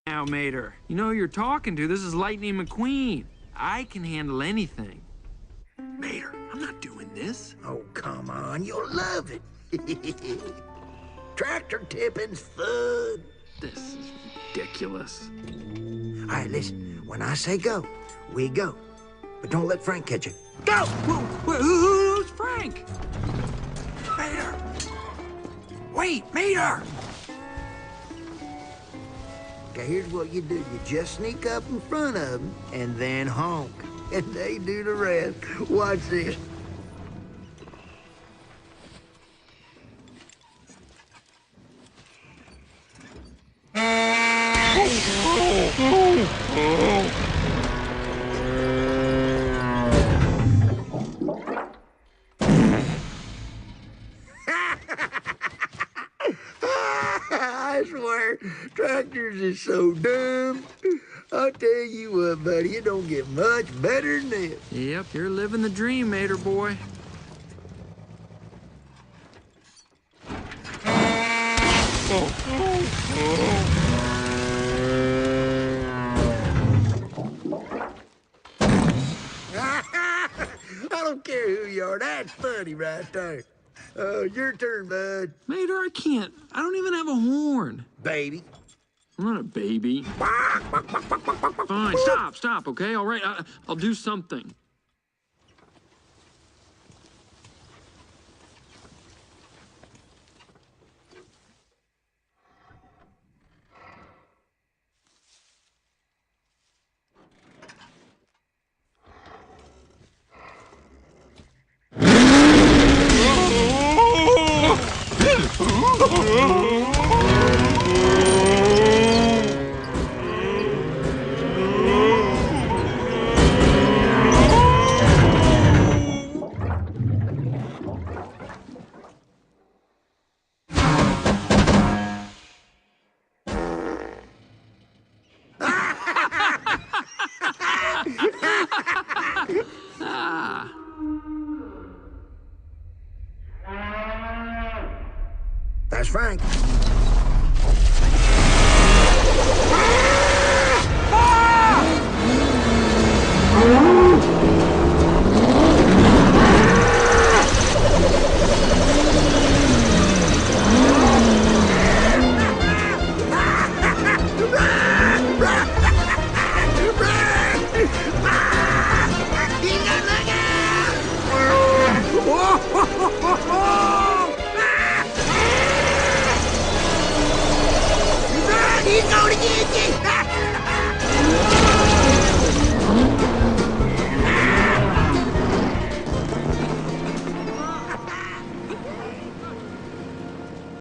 Now, Mater, you know who you're talking to. This is Lightning McQueen. I can handle anything. Mater, I'm not doing this. Oh, come on. You'll love it. Tractor tipping's fun. This is ridiculous. All right, listen. When I say go, we go. But don't let Frank catch you. Go! Whoa, who's Frank? Mater! Wait, Mater! Okay, here's what you do. You just sneak up in front of them and then honk. And they do the rest. Watch this. I swear, tractors is so dumb. I'll tell you what, buddy, it don't get much better than this. Yep, you're living the dream, Mater boy. I don't care who you are. That's funny right there. Your turn, bud. Mater, I can't. I don't even have a horn. Baby. I'm not a baby. Fine, stop, okay? All right, I'll do something. That's Frank. He's going to get you!